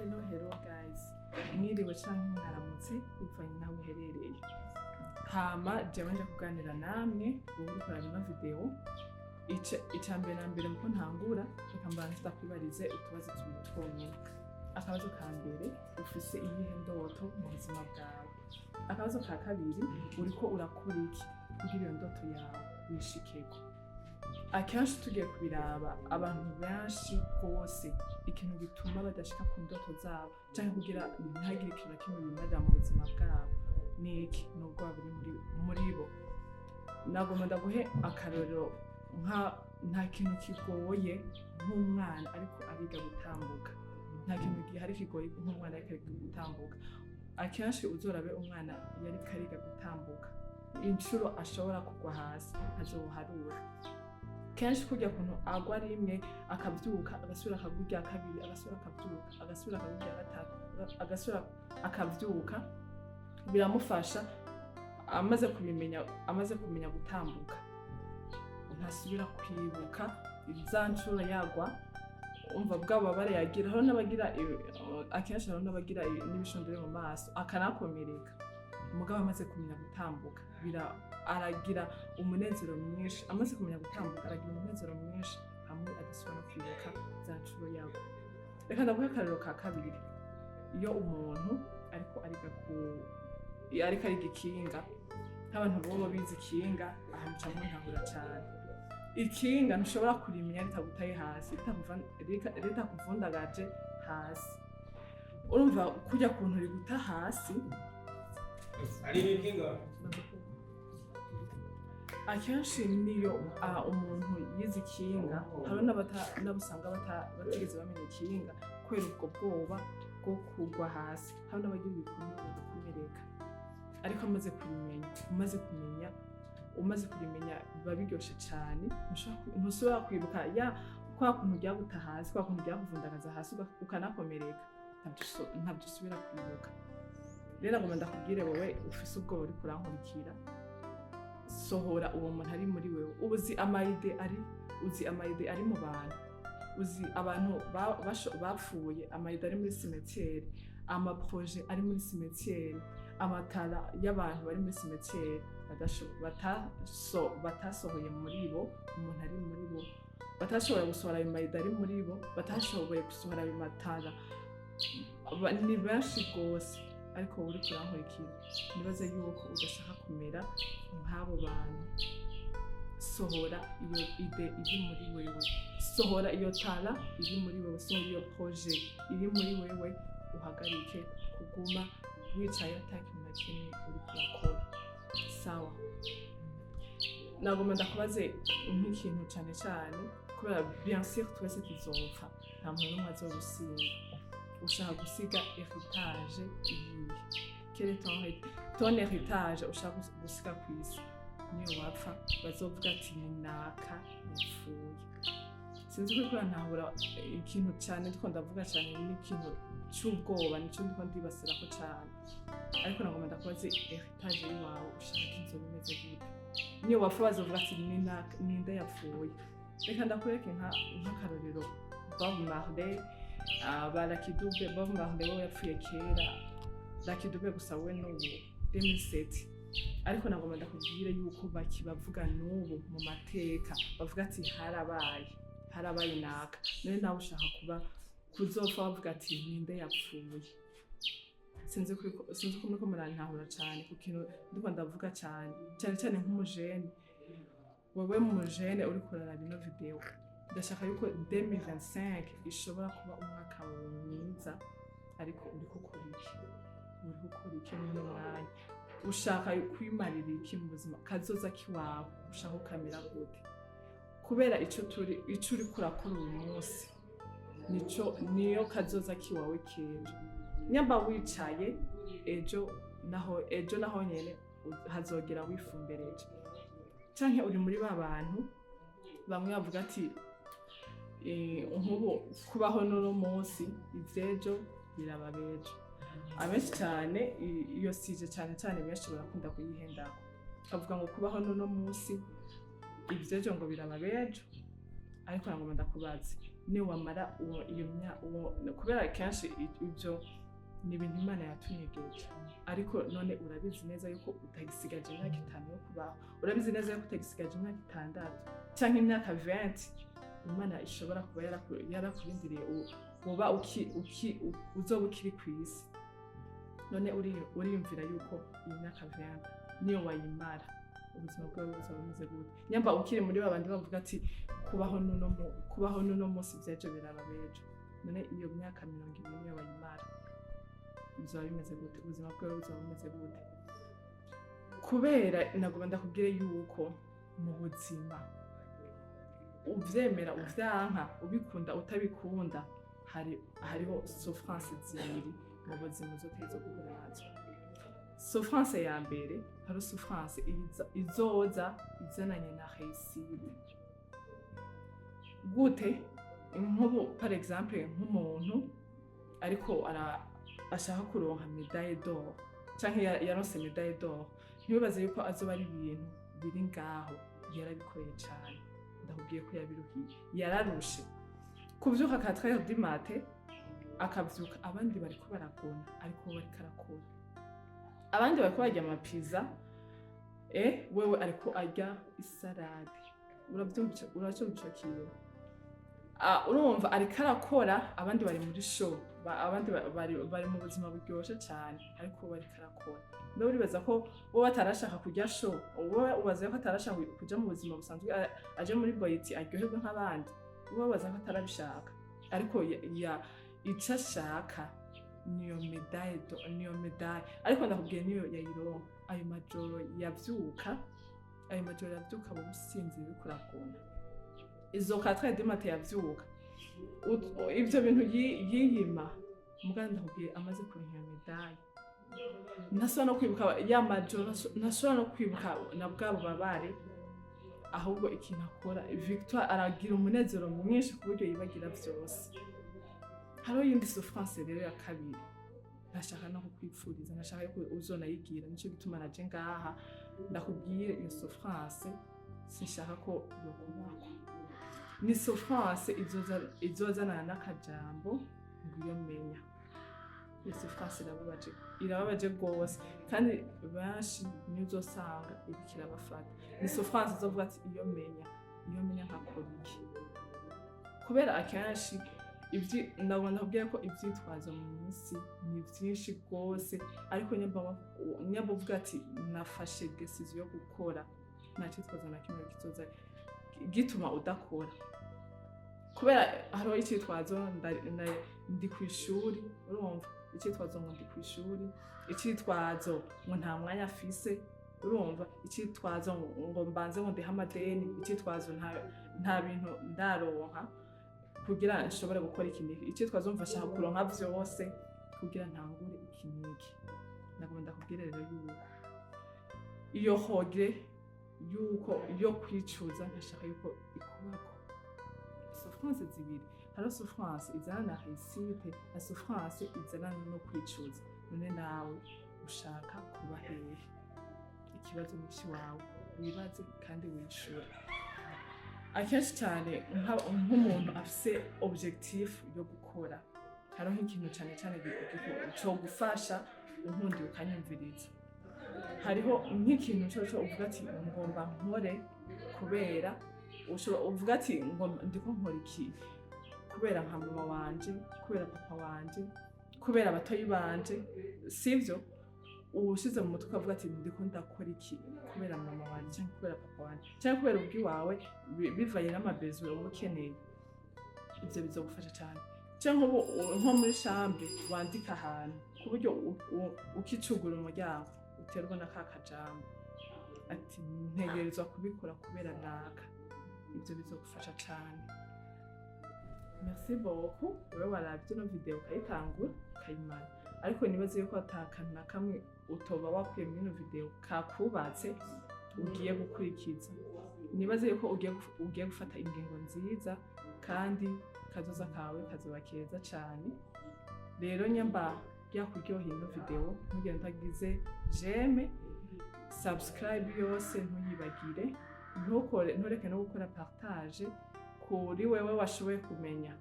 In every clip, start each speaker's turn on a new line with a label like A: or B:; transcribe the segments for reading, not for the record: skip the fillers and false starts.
A: Hello guys, mwiriwe canke mwaramutse bivanye naho muherereye. Hama jewe nje kuganira namwe ubu uriko urabona video. Icambere na mbere muko ntangura reka mbanze ndakwibarize utubazo tubiri twonyene. Akabazo ka mbere, ufise iyihe ndoto mu buzima bwawe? Akabazo ka kabiri, uriko urakora iki kugira iyo ndoto yawe wishikeko? Akenshi tugiye kubiraba abantu benshi rwose ikintu gituma badashika ku ndoto zabo canke kugira ntihagire ikintu na kimwe bimarira mu buzima bwabo ni iki? Nubwo buri muri bo. Nagomba ndaguhe akarorero nta kintu kigoye nk'umwana ariko ariga gutambuka. Nta kintu gihari kigoye nk'umwana ariko ariga gutambuka. Akenshi uzorabe umwana yariko ariga gutambuka, inshuro ashobora kugwa hasi ntazoharura. Kenshi kujya kuntu agwa rimwe akavyuka agasubira akagurya kabiri agasubira akavyuka agasubira akagurya gatatu agasubira akavyuka biramufasha. Amaze kumenya gutambuka ntasubira kwibuka za nshuro yagwa, umva bwababare yagira. Haro n'abagira akenshi haro n'abagira n'ibishondere mu maso akanakomereka. Umugabo amaze kumenya gutambuka aragira umunezero mwinshi. Amaze kumenya gutambuka aragira umunezero mwinshi hamwe adasubira no kwibuka za nshuro yago. Reka ndavuga akarero ka kabiri. Iyo umuntu ariko ariga ikinga, nk'abantu bobo bize ikinga ahantu camwe ntahura cane. Ikinga ntushobora kurimenya ritagutaye hasi, ritakuvundagaje hasi. Urumva kujya kuntu riguta hasi
B: ari ikinga.
A: Akenshi niyo umuntu yize ikinga, hari n'abusanga batigeze bamenya ikinga kubera ubwo bwoba bwo kugwa hasi. Hari n'abagira ibikomere bagakomereka. Ariko umaze kurimenya biba biryoshe cane. Ntusubira kwibuka kwa kuntu ryaguta hasi, kwa kuntu ryakuvundagaza hasi ukanakomereka, ntabyo usubira kwibuka. Rero ngomba ndakubwire wowe ufise ubwoba uriko urankurikira, sohora uwo muntu ari muri wewe. Uzi amayide ari mu bantu, uzi abantu bapfuye, amayide ari muri cimetière, amaproje ari muri cimetière, amatara y'abantu bari muri cimetière batasohoye muri bo. Umuntu ari muri bo batashoboye gusohora ayo mayide ari muri bo, batashoboye gusohora ayo matara. Ni benshi rwose. Ariko uri kurankurikira nibaze yuko udashaka kumera nk'abo bantu. Sohora iyo ide iri muri wewe, sohora iyo tara iri muri wewe, sohora iyo projet iri muri wewe. Uhagarike kuguma wicaye atakintu na kimwe uri kurakora. Sawa, nagomba ndakubaze nk'ikintu cane cane kubera bien sûr twese tuzopfa, nta muntu n'umwe azogusiga. Ushaka gusiga héritage iyihe? Quel est ton héritage ushaka gusiga kw'isi? Niyo wapfa bazovuga ati ni naka yapfuye. Sinzi ko ntahura ikintu cyane ndiko ndavuga cyane n'ikintu cy'ubwoba, nico ndiko ndibasirako cyane. Ariko nagomba ndakubaze héritage yawe ushaka inzo bimeze gute? Niyo wapfa bazovuga ati ni naka, ninde yapfuye. Reka ndakureke nk'akarorero Bob Marley. Lucky Dube, Bob Marley we yapfuye kera. Lucky Dube gusa we n'ubu 2007. Ariko nagomba ndakubwire yuko bakibavuga n'ubu mu mateka, bavuga ati harabaye naka. None nawe ushaka kuzopfa bavuga ati ninde yapfuye. Sinzi ko muriko murantahura cane ku kintu ndiko ndavuga cyane nk'umujene. Wowe mujene uri kuraraba ino video, ndashaka yuko 2025 ishobora kuba umwaka mwiza. Ariko uriko ukora iki mu mwanya? Ushaka kwimarira iki mu buzima? Kazoza kiwawe ushaka ukamera gute? Kubera ico uri kurakora uyu munsi niyo kazoza kiwawe kejo. Nyamba wicaye ejo naho nyene hazogera wifumbereje. Canke uri muri babantu bamwe bavuga ati nk'ubu kubaho n'uno munsi ivyejo biraba bejo. Abenshi cyane iyo sije cyane benshi barakunda kuyihendako, bavuga ngo kubaho n'uno munsi ivyejo ngo biraba bejo. Ariko nagomba ndakubaze niyo wamara kubera kenshi ibyo ni ibintu Imana yatunyegeje, ariko none urabizi neza yuko utagisigaje imyaka 5 yo kubaho, urabizi neza yuko utagisigaje imyaka 6 cyangwa imyaka 20 Imana ishobora kuba yarakurindiriye uba uzoba ukiri ku isi. None uriyumvira yuko iyi myaka 20 niyo wayimara ubuzima bwawe buzaba bumeze gute? Nyamba ukiri muri babandi bavuga ati kubaho nuno munsi byaje biraba bejo. None iyo myaka 20 niyo wayimara bizaba bimeze gute? Ubuzima bwawe buzaba bumeze gute? Kubera nagomba ndakubwire yuko mu buzima uvyemera uvyanka, ubikunda utabikunda, hariho souffrance zibiri mu buzima uzoteza guhura nazo. Souffrance ya mbere hari souffrance izoza izananye na réussite. Gute? Nk'ubu par exemple nk'umuntu ariko ashaka kuronka médaille d'or canke yaronse médaille d'or, ntibibaze yuko azoba ari ibintu biri ngaho yarabikoreye cyane. Ndakubwiye ko yabiruhiye, yararushe kuvyuka 4h du matin, akavyuka abandi bariko baragona ariko bariko arakora, abandi bariko barya amapiza wewe ariko arya isalade. Uravyumva kiyo? Urumva ariko arakora, abandi bari muri show, abandi bari mu buzima buryoshe cyane ariko bariko arakora. Mbe uribaza ko wowe atarashaka kujya show, wowe ubaza ko atarashaka kuja mu buzima busanzwe aje muri boyiti aryoherwe nk'abandi, wowe ubaza ko atarabishaka, ariko ico ashaka niyo medaille, ariko ndakubwiye niyo yayironka. Ayo majoro yavyuka mu businzi biriko urakunda, izo 4h du matin yavyuka, ivyo bintu yiyima muganda ndakubwiye amaze kuronka iyo medaille. Ntasubira no kwibuka ya majoro, ntasubira no kwibuka na bwabo babare, ahubwo ikintu akora Victoire aragira umunezero mwinshi ku buryo yibagira vyose. Hariho yindi souffrance rero ya kabiri ntashaka no kukwipfuriza, ntashaka yuko uzonayigira, nico gituma naje ngaha ndakubwire iyo souffrance sinshaka ko yokubako. Ni souffrance izozana n'akajambo ngiyo menya. Iyo souffrance irababaje gose, kandi benshi niyo uzosanga iriko irabafata. Ni souffrance izovuga ati iyo menya nkakora iki? Kubera akenshi ndabona kubwira ko ivyitwazo mu minsi ni vyinshi gose, ariko nyamba uvuga ati nafashe decision yo gukora, nta cyitwazo na kimwe kizoza gituma udakora. Kubera hariho icyitwazo ndi ku ishuri, urumva icyitwazo ngo ndi ku ishuri, icyitwazo ngo nta mwanya afise, urumva icyitwazo ngo mbanze ngo ndiha amadeni, icyitwazo nta bintu ndaronka kugira nshobore gukora ikintu, icyitwazo mfasha kuronka vyose kugira ntangure ikiniki. Nagomba ndakubwire rero yuko iyo hogre yuko iyo kwicuza ntashaka yuko ikubako. Souffrance zibiri, hari souffrance izana na réussite, na souffrance izana no kwicuza. None nawe ushaka kuba hehe? Ikibazo mwinshi wawe wibaze kandi wishura. Akenshi cyane nk'umuntu afise objectif yo gukora, hariho nk'ikintu cyane cyo gufasha inkundi ukanyumviriza. Hariho nk'ikintu cyo uvuga ati ngomba nkore kubera uvuga ati ngo ndiko nkora iki kubera nka mama wanje, kubera papa wanje, kubera abatoyi banje, sivyo? Ushize mu mutwe ukavuga ati ndiko ndakora iki kubera mama wanje cyangwa kubera papa wanje cyangwa kubera ubwi wawe, bivaye n'amabezo uba ukeneye. Ibyo bizogufasha cyane. Cyangwa nko muri chambre wandika ahantu ku buryo ukicugura umuryango uterwa na kakajambo ati ntegerezwa kubikora kubera naka. Ibyo bizogufasha cyane. Merci beaucoup. Wewe waravye no video ukayitangura ukayimara, ariko nibaze yuko atakana na kamwe utoba wakuye muri no video kakubatse ugiye gukurikiza. Nibaze yuko ugiye gufata ingingo nziza kandi kazoza kawe kazoba keza cyane. Rero nyamba byakuryoheye no video ntugende utagize j'aime, subscribe yose ntuyibagire, ntureke no gukora partage kuri wewe washoboye kumenya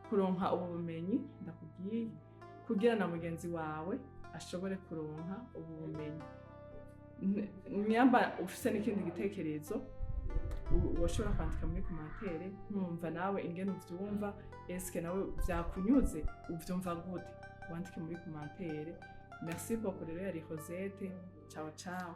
A: kuronka ubu bumenyi ndakubwiye kugira na mugenzi wawe ashobore kuronka ubu bumenyi. Nyamba ufise n'ikindi gitekerezo washobora kwandika muri commentaire nkumva nawe ingene uvyumva, eske nawe vyakunyuze uvyumva gute, wandike muri commentaire. Merci beaucoup rero yari Rosette, ciao ciao.